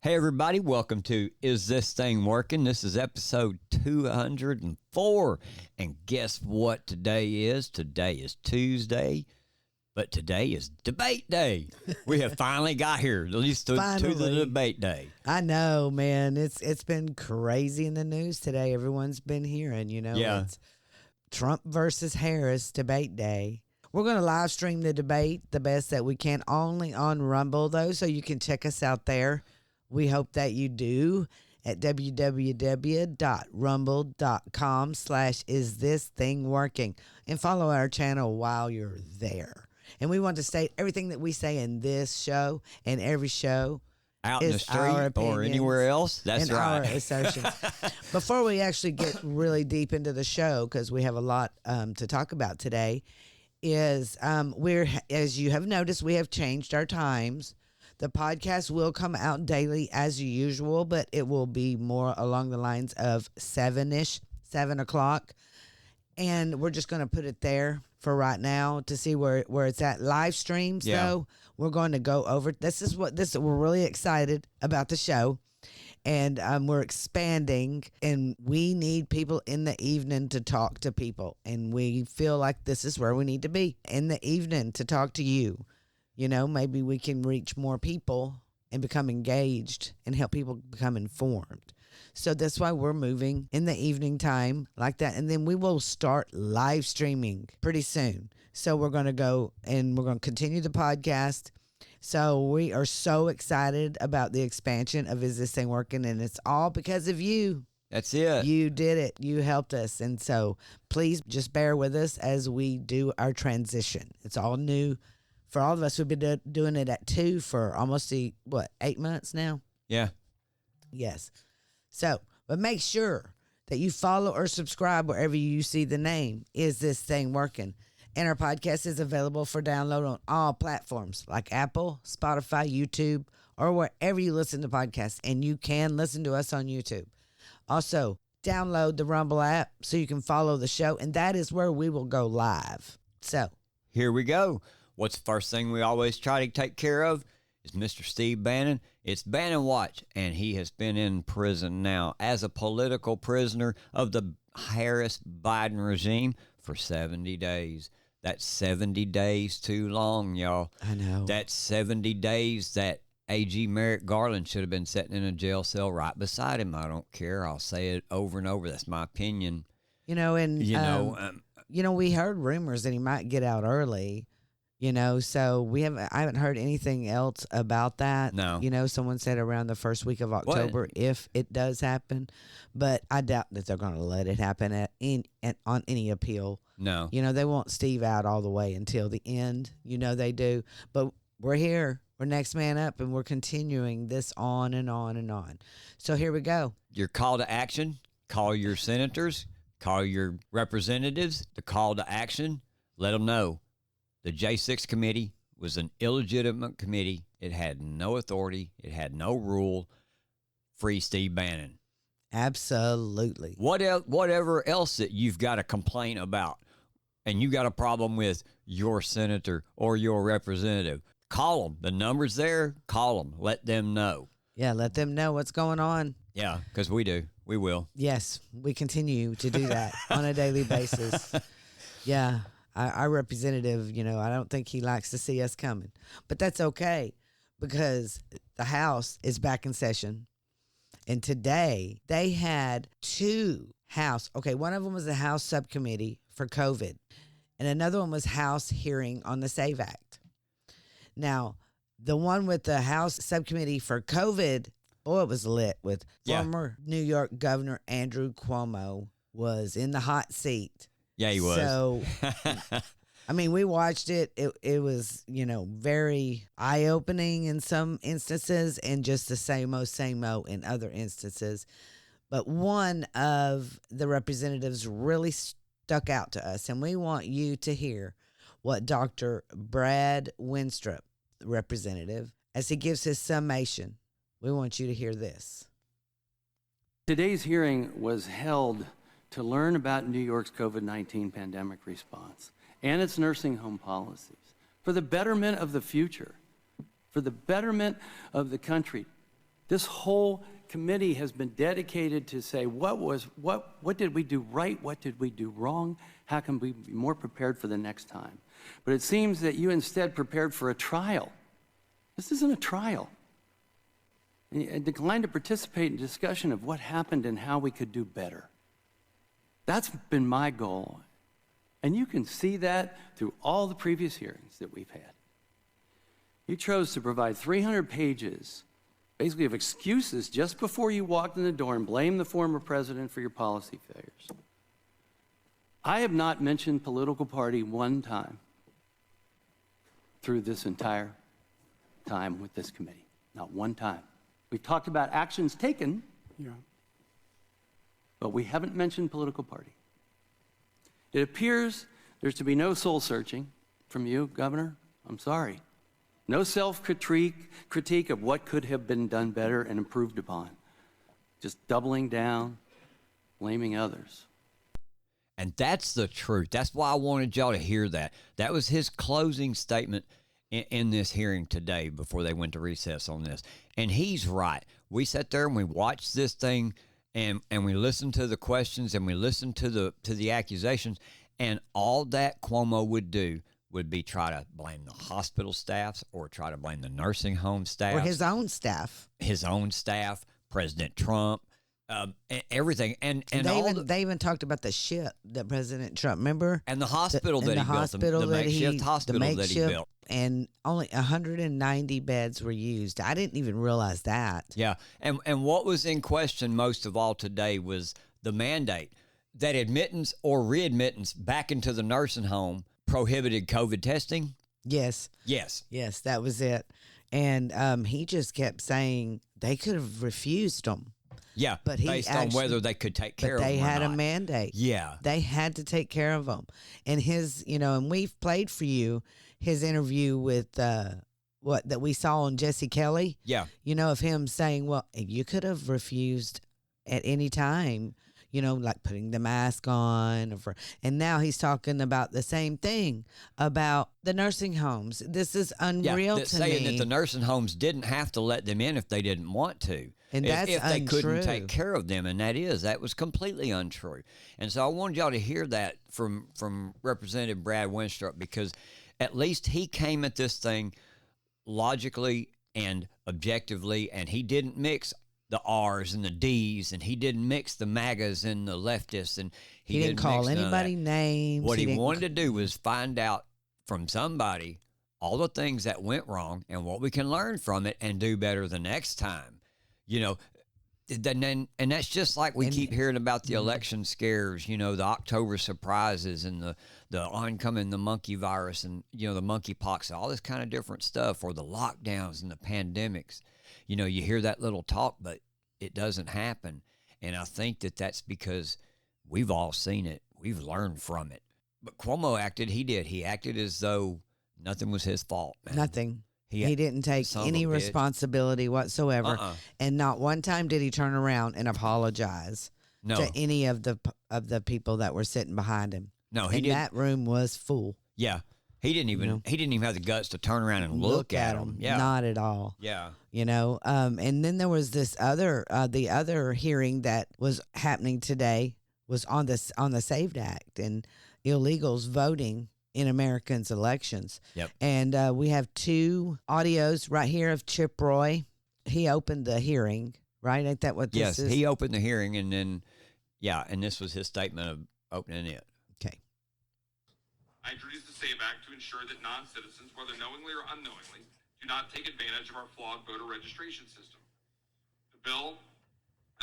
Hey everybody, welcome to Is This Thing Working? This is episode 204. And guess what today is? Today is Tuesday, but today is debate day. We have finally got here, at least to the debate day. I know, man. It's been crazy in the news today. Everyone's been hearing, it's Trump versus Harris debate day. We're going to live stream the debate the best that we can, only on Rumble though, so you can check us out there. We hope that you do at www.rumble.com/isthisthingworking and follow our channel while you're there. And we want to state everything that we say in this show and every show out in the street or anywhere else. That's right. Our assertions. Before we actually get really deep into the show, because we have a lot to talk about today, is as you have noticed, we have changed our times. The podcast will come out daily as usual, but it will be more along the lines of 7 o'clock. And we're just going to put it there for right now to see where it's at. Live streams, though, we're going to go over. We're really excited about the show. And we're expanding, and we need people in the evening to talk to people. And we feel like this is where we need to be, in the evening, to talk to you. Maybe we can reach more people and become engaged and help people become informed. So that's why we're moving in the evening time like that. And then we will start live streaming pretty soon. So we're going to go and we're going to continue the podcast. So we are so excited about the expansion of Is This Thing Working? And it's all because of you. That's it. You did it. You helped us. And so please just bear with us as we do our transition. It's all new. For all of us, we've been doing it at 2 for almost 8 months now? Yeah. Yes. So, but make sure that you follow or subscribe wherever you see the name, Is This Thing Working? And our podcast is available for download on all platforms like Apple, Spotify, YouTube, or wherever you listen to podcasts. And you can listen to us on YouTube. Also, download the Rumble app so you can follow the show. And that is where we will go live. So, here we go. What's the first thing we always try to take care of is Mr. Steve Bannon. It's Bannon Watch, and he has been in prison now as a political prisoner of the Harris-Biden regime for 70 days. That's 70 days too long, y'all. I know. That's 70 days that A.G. Merrick Garland should have been sitting in a jail cell right beside him. I don't care. I'll say it over and over. That's my opinion. We heard rumors that he might get out early. So I haven't heard anything else about that. No. Someone said around the first week of October, if it does happen, but I doubt that they're going to let it happen on any appeal. No. They want Steve out all the way until the end. They do. But we're here. We're next man up, and we're continuing this on and on and on. So here we go. Your call to action, call your senators, call your representatives. The call to action, let them know. The J6 committee was an illegitimate committee. It had no authority. It had no rule. Free Steve Bannon. Absolutely. Whatever else that you've got a complaint about and you got a problem with your senator or your representative, call them. The number's there. Call them. Let them know. Yeah, let them know what's going on. Yeah, because we do. We will. Yes, we continue to do that on a daily basis. Yeah. Our representative, I don't think he likes to see us coming. But that's okay because the House is back in session. And today they had 2 House. Okay, one of them was the House subcommittee for COVID. And another one was House hearing on the SAVE Act. Now, the one with the House subcommittee for COVID, boy, it was lit with former New York Governor Andrew Cuomo was in the hot seat. Yeah, he was. So, we watched it. It was, very eye-opening in some instances and just the same-o in other instances. But one of the representatives really stuck out to us, and we want you to hear what Dr. Brad Winstrup, representative, as he gives his summation. We want you to hear this. Today's hearing was held to learn about New York's COVID-19 pandemic response and its nursing home policies for the betterment of the future, for the betterment of the country, This whole committee has been dedicated to say what did we do right, what did we do wrong, how can we be more prepared for the next time. But it seems that you instead prepared for a trial. This isn't a trial. And declined to participate in discussion of what happened and how we could do better. That's been my goal. And you can see that through all the previous hearings that we've had. You chose to provide 300 pages, basically of excuses just before you walked in the door and blame the former president for your policy failures. I have not mentioned political party one time through this entire time with this committee. Not one time. We've talked about actions taken, but we haven't mentioned political party. It appears there's to be no soul searching from you, Governor. I'm sorry. No self-critique of what could have been done better and improved upon. Just doubling down, blaming others. And that's the truth. That's why I wanted y'all to hear that. That was his closing statement in this hearing today before they went to recess on this. And he's right. We sat there and we watched this thing and we listened to the questions and we listened to the accusations, and all that Cuomo would do would be try to blame the hospital staffs or try to blame the nursing home staff. Or his own staff. His own staff, President Trump, everything. And they even talked about the ship that President Trump, remember? And the hospital that he built, the makeshift hospital that he built. And only 190 beds were used. I didn't even realize that. Yeah. And what was in question most of all today was the mandate that admittance or readmittance back into the nursing home prohibited COVID testing. Yes. Yes. Yes, that was it. And he just kept saying they could have refused them. Yeah, but based on whether they could take care of them or not. But they had a mandate. Yeah. They had to take care of them. And his, and we've played for you his interview with that we saw on Jesse Kelly. Yeah. Of him saying, well, you could have refused at any time, like putting the mask on. And now he's talking about the same thing about the nursing homes. This is unreal to me. Saying that the nursing homes didn't have to let them in if they didn't want to. And that's if they untrue. couldn't take care of them, and that was completely untrue. And so I wanted y'all to hear that from Representative Brad Winstrup, because at least he came at this thing logically and objectively, and he didn't mix the R's and the D's, and he didn't mix the MAGAs and the leftists, and he didn't call anybody names. What he wanted to do was find out from somebody all the things that went wrong and what we can learn from it and do better the next time. And that's just like we keep hearing about the election scares, the October surprises and the oncoming, the monkey virus and, the monkeypox, all this kind of different stuff, or the lockdowns and the pandemics. You hear that little talk, but it doesn't happen. And I think that's because we've all seen it. We've learned from it. But Cuomo he acted as though nothing was his fault, man. Nothing. He didn't take any responsibility whatsoever, and not one time did he turn around and apologize to any of the people that were sitting behind him. No, he didn't. That room was full. Yeah, he didn't even have the guts to turn around and look at him. Yeah, not at all. Yeah, and then there was this the other hearing that was happening today was on the SAVED Act and illegals voting in Americans' elections. Yep. And we have two audios right here of Chip Roy. He opened the hearing, right? Ain't that what this is? Yes, he opened the hearing, and then, and this was his statement of opening it. Okay. I introduced the SAVE Act to ensure that non-citizens, whether knowingly or unknowingly, do not take advantage of our flawed voter registration system. The bill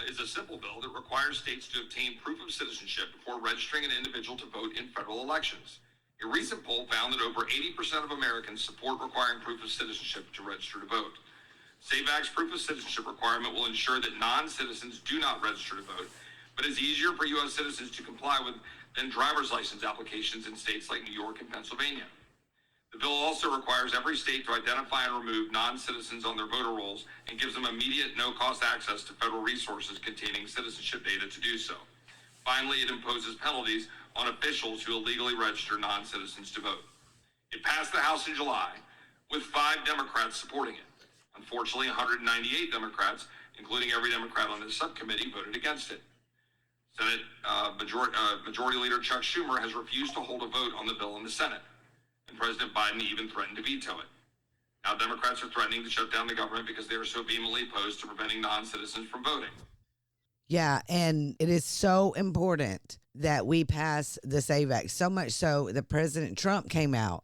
is a simple bill that requires states to obtain proof of citizenship before registering an individual to vote in federal elections. A recent poll found that over 80% of Americans support requiring proof of citizenship to register to vote. SAVE Act's proof of citizenship requirement will ensure that non-citizens do not register to vote, but is easier for U.S. citizens to comply with than driver's license applications in states like New York and Pennsylvania. The bill also requires every state to identify and remove non-citizens on their voter rolls and gives them immediate no-cost access to federal resources containing citizenship data to do so. Finally, it imposes penalties on officials who illegally register non-citizens to vote. It passed the House in July with 5 Democrats supporting it. Unfortunately, 198 Democrats including every Democrat on this subcommittee, voted against it. Senate Majority Leader Chuck Schumer has refused to hold a vote on the bill in the Senate, and President Biden even threatened to veto it. Now Democrats are threatening to shut down the government because they are so vehemently opposed to preventing non-citizens from voting. Yeah, and it is so important that we pass the SAVE Act, so much so that President Trump came out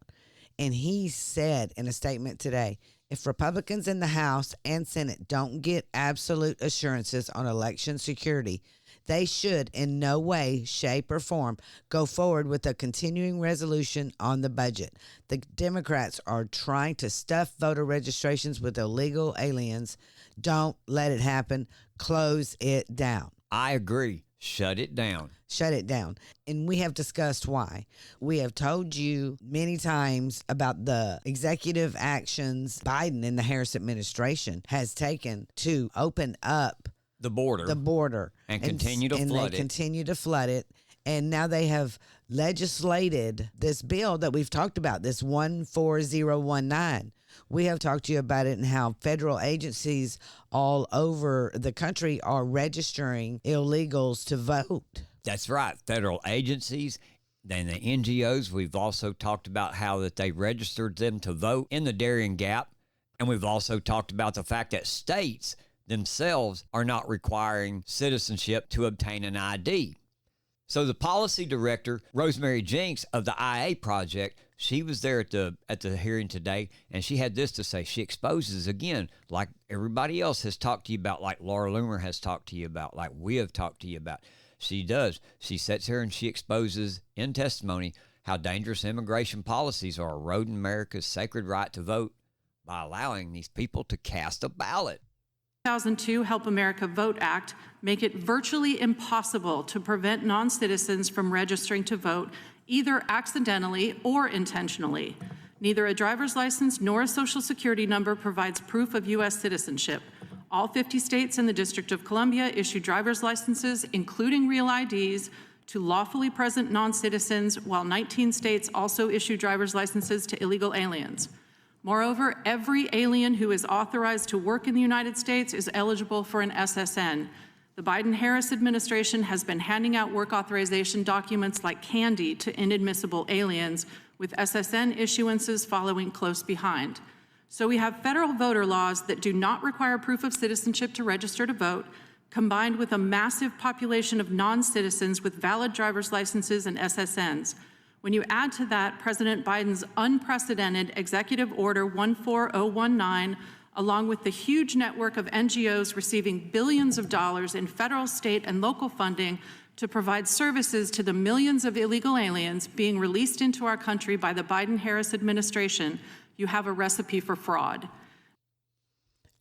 and he said in a statement today, if Republicans in the House and Senate don't get absolute assurances on election security, they should in no way, shape, or form go forward with a continuing resolution on the budget. The Democrats are trying to stuff voter registrations with illegal aliens. Don't let it happen. Close it down. I agree. Shut it down. Shut it down. And we have discussed why. We have told you many times about the executive actions Biden and the Harris administration has taken to open up The border. And continue to flood it. And they continue to flood it. And now they have legislated this bill that we've talked about, this 14019. We have talked to you about it and how federal agencies all over the country are registering illegals to vote. That's right. Federal agencies, then the NGOs. We've also talked about how that they registered them to vote in the Darien Gap. And we've also talked about the fact that states themselves are not requiring citizenship to obtain an ID. So the policy director, Rosemary Jenks of the IA Project, she was there at the hearing today, and she had this to say. She exposes, again, like everybody else has talked to you about, like Laura Loomer has talked to you about, like we have talked to you about. She does. She sits here and she exposes in testimony how dangerous immigration policies are eroding America's sacred right to vote by allowing these people to cast a ballot. 2002 Help America Vote Act make it virtually impossible to prevent non-citizens from registering to vote either accidentally or intentionally. Neither a driver's license nor a social security number provides proof of U.S. citizenship. All 50 states and the District of Columbia issue driver's licenses, including real IDs, to lawfully present non-citizens, while 19 states also issue driver's licenses to illegal aliens. Moreover, every alien who is authorized to work in the United States is eligible for an SSN. The Biden-Harris administration has been handing out work authorization documents like candy to inadmissible aliens, with SSN issuances following close behind. So we have federal voter laws that do not require proof of citizenship to register to vote, combined with a massive population of non-citizens with valid driver's licenses and SSNs. When you add to that President Biden's unprecedented Executive Order 14019, along with the huge network of NGOs receiving billions of dollars in federal, state, and local funding to provide services to the millions of illegal aliens being released into our country by the Biden-Harris administration, you have a recipe for fraud.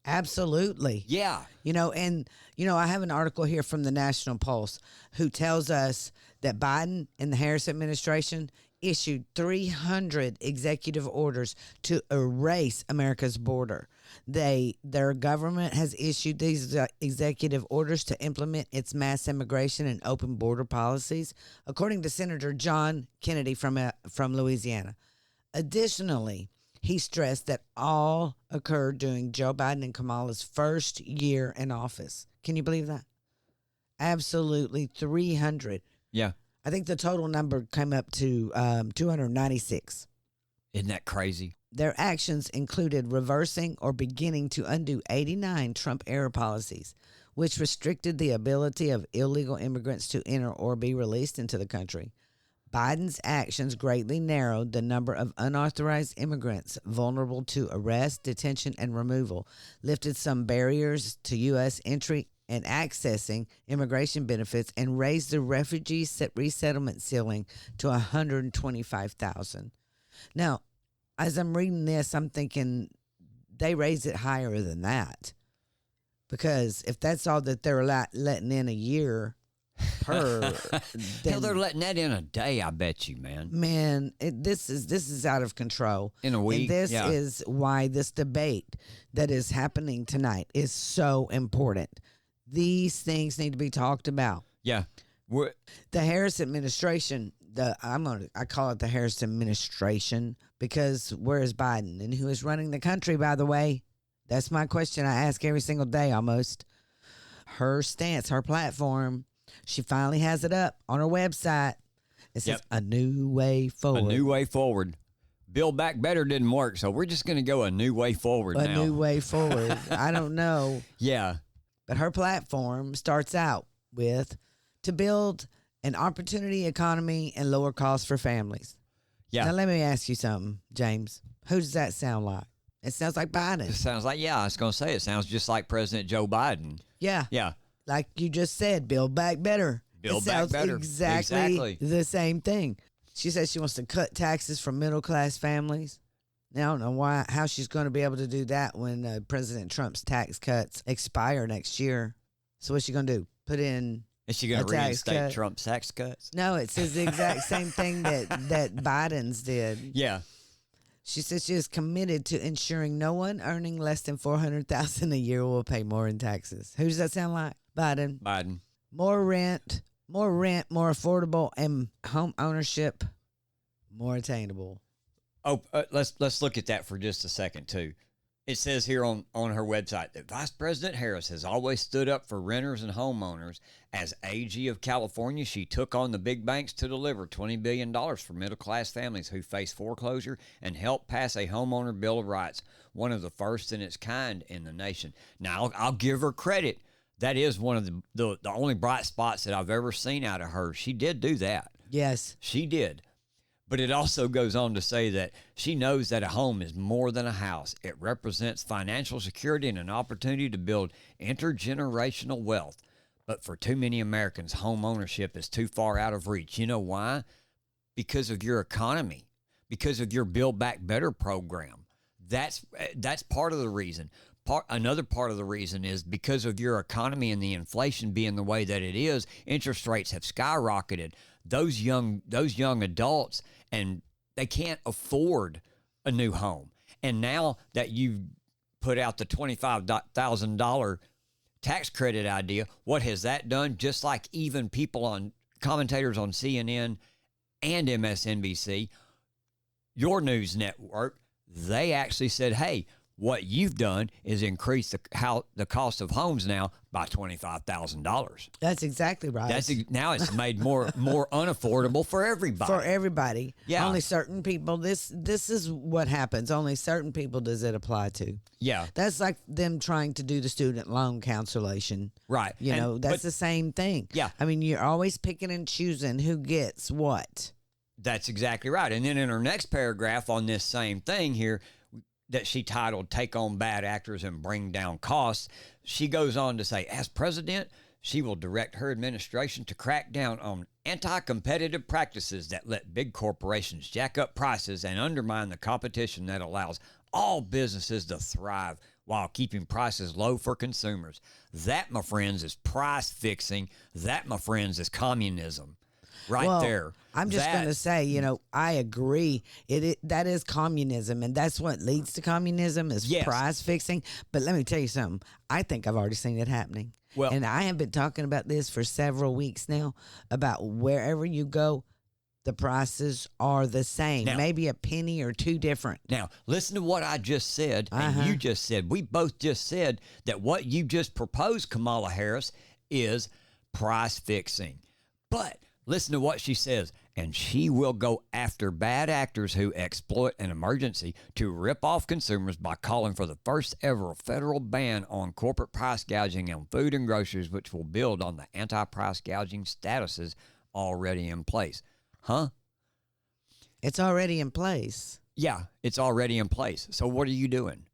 Absolutely. Yeah. I have an article here from the National Pulse who tells us that Biden and the Harris administration issued 300 executive orders to erase America's border. Their government has issued these executive orders to implement its mass immigration and open border policies, according to Senator John Kennedy from Louisiana. Additionally, he stressed that all occurred during Joe Biden and Kamala's first year in office. Can you believe that? Absolutely 300. Yeah. I think the total number came up to 296. Isn't that crazy? Their actions included reversing or beginning to undo 89 Trump-era policies, which restricted the ability of illegal immigrants to enter or be released into the country. Biden's actions greatly narrowed the number of unauthorized immigrants vulnerable to arrest, detention, and removal, lifted some barriers to U.S. entry and accessing immigration benefits, and raised the refugee resettlement ceiling to 125,000. Now, as I'm reading this, I'm thinking they raised it higher than that, because if that's all that they're letting in a year per, Hell, they're letting that in a day, I bet you, man. Man, this is out of control. In a week, and this yeah. is why this debate that is happening tonight is so important. These things need to be talked about. Yeah. The Harris administration, I call it the Harris administration, because where is Biden? And who is running the country, by the way? That's my question I ask every single day almost. her stance, her platform. She finally has it up on her website. It says a new way forward. A new way forward. Build Back Better didn't work, so we're just going to go a new way forward now. A new way forward. I don't know. Yeah. But her platform starts out with to build an opportunity economy and lower costs for families. Yeah. Now, let me ask you something, James. Who does that sound like? It sounds like Biden. It sounds like, I was going to say, it sounds just like President Joe Biden. Yeah. Yeah. Like you just said, Build Back Better. Build it Back sounds Better. Exactly the same thing. She says she wants to cut taxes for middle-class families. Now, I don't know how she's going to be able to do that when President Trump's tax cuts expire next year. So what's she going to do? Put in Is she going a to tax reinstate cut? Trump's tax cuts? No, it says the exact same thing that Biden's did. Yeah. She says she is committed to ensuring no one earning less than $400,000 a year will pay more in taxes. Who does that sound like? Biden. Biden. More rent, more affordable, and home ownership more attainable. Oh, let's look at that for just a second too. It says here on her website that Vice President Harris has always stood up for renters and homeowners. As AG of California, she took on the big banks to deliver $20 billion for middle-class families who face foreclosure and help pass a homeowner bill of rights, one of the first in its kind in the nation. Now, I'll give her credit. That is one of the only bright spots that I've ever seen out of her. She did do that. Yes. She did. But it also goes on to say that she knows that a home is more than a house. It represents financial security and an opportunity to build intergenerational wealth. But for too many Americans, home ownership is too far out of reach. You know why? Because of your economy, because of your Build Back Better program. That's part of the reason. Another part of the reason is because of your economy and the inflation being the way that it is, interest rates have skyrocketed. Those young adults, and they can't afford a new home. And now that you've put out the $25,000 tax credit idea, what has that done? Just like even commentators on CNN and MSNBC, your news network, they actually said, hey, what you've done is increase the cost of homes now by $25,000. That's exactly right. Now it's made more unaffordable for everybody. For everybody. Yeah. Only certain people. This is what happens. Only certain people does it apply to. Yeah. That's like them trying to do the student loan cancellation. Right. That's the same thing. Yeah. I mean, you're always picking and choosing who gets what. That's exactly right. And then in her next paragraph on this same thing here, that she titled Take on Bad Actors and Bring Down Costs, she goes on to say, as president, she will direct her administration to crack down on anti-competitive practices that let big corporations jack up prices and undermine the competition that allows all businesses to thrive while keeping prices low for consumers. That, my friends, is price fixing. That, my friends, is communism. Right there. I'm just going to say, I agree. That is communism, and that's what leads to communism is price fixing. But let me tell you something. I think I've already seen it happening. Well, and I have been talking about this for several weeks now, about wherever you go, the prices are the same. Now, maybe a penny or two different. Now, listen to what I just said, and you just said. We both just said that what you just proposed, Kamala Harris, is price fixing. But listen to what she says, and she will go after bad actors who exploit an emergency to rip off consumers by calling for the first ever federal ban on corporate price gouging on food and groceries, which will build on the anti-price gouging statuses already in place. Huh? It's already in place. Yeah, it's already in place. So what are you doing?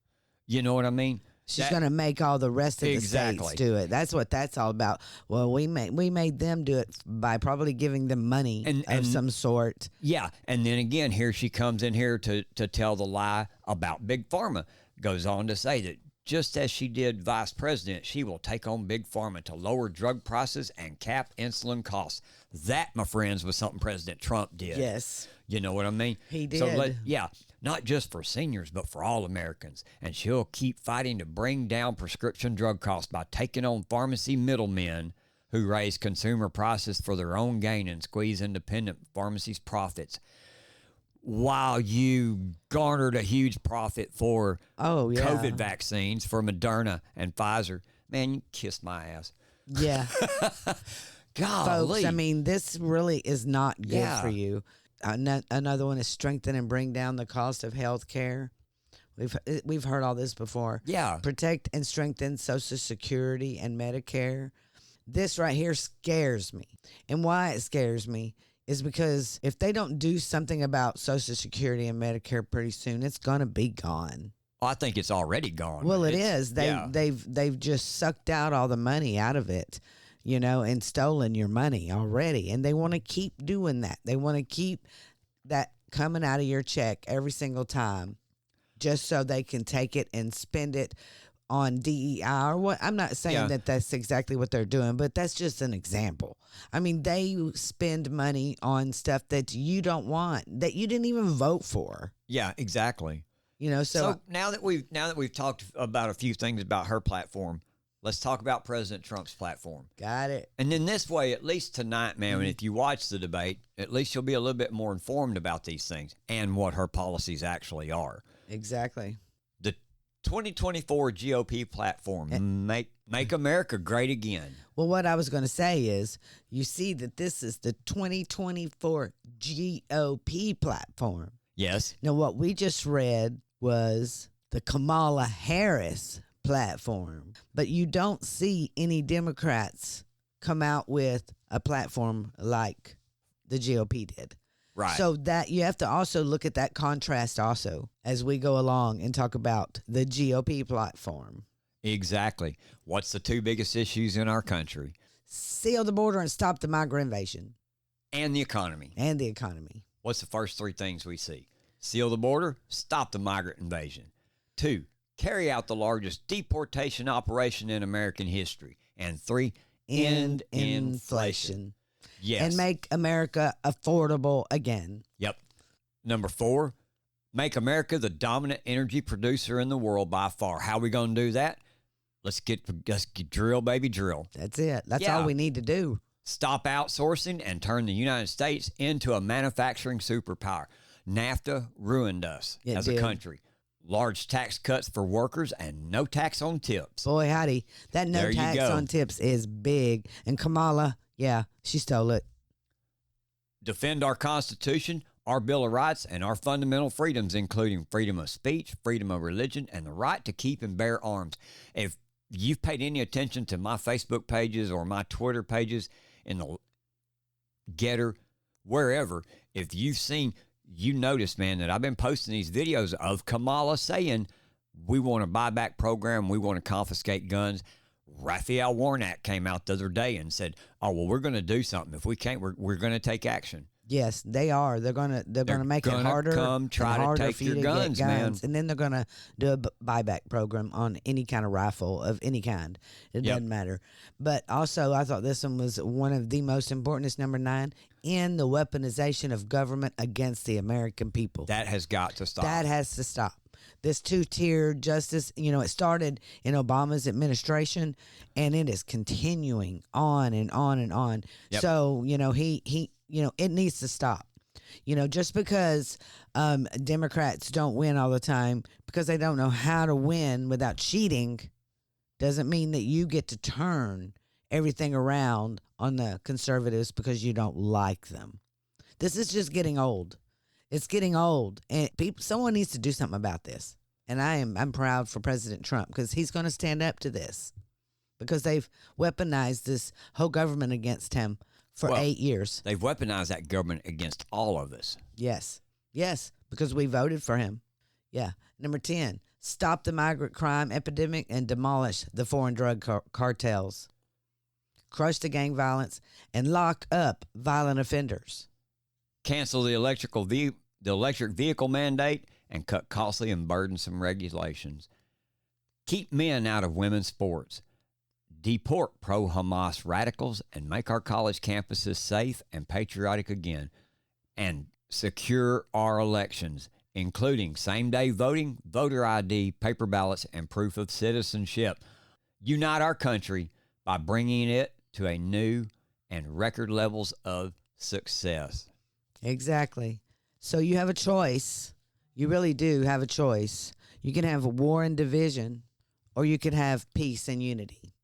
You know what I mean? She's going to make all the rest of the states do it. That's what that's all about. Well, we made them do it by probably giving them money of some sort. Yeah, and then again, here she comes in here to tell the lie about Big Pharma. Goes on to say that just as she did Vice President, she will take on Big Pharma to lower drug prices and cap insulin costs. That, my friends, was something President Trump did. Yes. You know what I mean? He did. So not just for seniors, but for all Americans. And she'll keep fighting to bring down prescription drug costs by taking on pharmacy middlemen who raise consumer prices for their own gain and squeeze independent pharmacies' profits. While you garnered a huge profit for COVID vaccines for Moderna and Pfizer, man, you kissed my ass. Yeah. Golly. Folks, I mean, this really is not good Yeah. for you. Another one is strengthen and bring down the cost of health care. We've heard all this before. Yeah. Protect and strengthen Social Security and Medicare. This right here scares me. And why it scares me is because if they don't do something about Social Security and Medicare pretty soon, it's going to be gone. I think it's already gone. Well, it It's- is. yeah. They've just sucked out all the money out of it, you know, and stolen your money already. And they want to keep doing that. They want to keep that coming out of your check every single time, just so they can take it and spend it on DEI or what. I'm not saying Yeah. that that's exactly what they're doing, but that's just an example. I mean, they spend money on stuff that you don't want, that you didn't even vote for. Yeah, exactly. You know, So now that we've talked about a few things about her platform, let's talk about President Trump's platform. got it. And in this way, at least tonight, man, if you watch the debate, at least you'll be a little bit more informed about these things and what her policies actually are. Exactly. The 2024 GOP platform, make America great again. Well, what I was going to say is, you see that this is the 2024 GOP platform. Yes. Now, what we just read was the Kamala Harris platform, but you don't see any Democrats come out with a platform like the GOP did. Right. So that you have to also look at that contrast also as we go along and talk about the GOP platform. Exactly. What's the two biggest issues in our country? Seal the border and stop the migrant invasion And the economy. and the economy. What's the first three things we see? Seal the border, stop the migrant invasion. 2, carry out the largest deportation operation in American history. And 3, end inflation. Yes. And make America affordable again. Yep. Number 4, make America the dominant energy producer in the world by far. How are we going to do that? Let's get drill, baby, drill. That's it. That's Yeah. all we need to do. Stop outsourcing and turn the United States into a manufacturing superpower. NAFTA ruined us It as did. a country. Large tax cuts for workers and no tax on tips. Boy, howdy. That no There you tax go. on tips is big. And Kamala, yeah, she stole it. Defend our Constitution, our Bill of Rights, and our fundamental freedoms, including freedom of speech, freedom of religion, and the right to keep and bear arms. If you've paid any attention to my Facebook pages or my Twitter pages in the Getter, wherever, if you've seen, you notice, man, that I've been posting these videos of Kamala saying, we want a buyback program, we want to confiscate guns. Raphael Warnock came out the other day and said, oh, well, we're going to do something. If we can't, we're going to take action. Yes, they are. They're gonna make it gonna harder. come try and to harder take for you your to get guns, man. And then they're gonna do a buyback program on any kind of rifle of any kind. It Yep. doesn't matter. But also, I thought this one was one of the most important. It's number 9: end the weaponization of government against the American people. That has got to stop. That has to stop. This two-tier justice, you know, it started in Obama's administration, and it is continuing on and on and on. Yep. So, you know, it needs to stop. You know, just because Democrats don't win all the time because they don't know how to win without cheating doesn't mean that you get to turn everything around on the conservatives because you don't like them. This is just getting old. It's getting old, and someone needs to do something about this. And I'm proud for President Trump because he's going to stand up to this because they've weaponized this whole government against him for Well, 8 years. They've weaponized that government against all of us. Yes, because we voted for him. Yeah. Number 10, stop the migrant crime epidemic and demolish the foreign drug cartels. Crush the gang violence and lock up violent offenders. Cancel the electric vehicle mandate and cut costly and burdensome regulations. Keep men out of women's sports. Deport pro-Hamas radicals and make our college campuses safe and patriotic again. And secure our elections, including same-day voting, voter ID, paper ballots, and proof of citizenship. Unite our country by bringing it to a new and record levels of success. Exactly. So you have a choice. You really do have a choice. You can have war and division, or you can have peace and unity.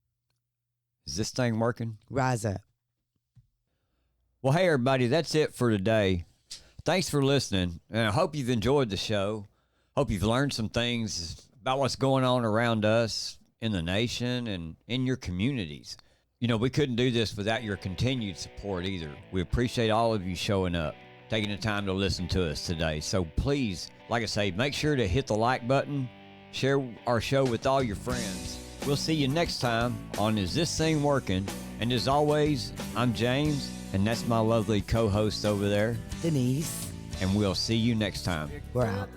Is this thing working? Rise up. Well, hey, everybody, that's it for today. Thanks for listening, and I hope you've enjoyed the show. Hope you've learned some things about what's going on around us in the nation and in your communities. You know, we couldn't do this without your continued support either. We appreciate all of you showing up, taking the time to listen to us today. So please, like I say, make sure to hit the like button, share our show with all your friends. We'll see you next time on Is This Thing Working? And as always, I'm James, and that's my lovely co-host over there, Denise. and we'll see you next time. We're out.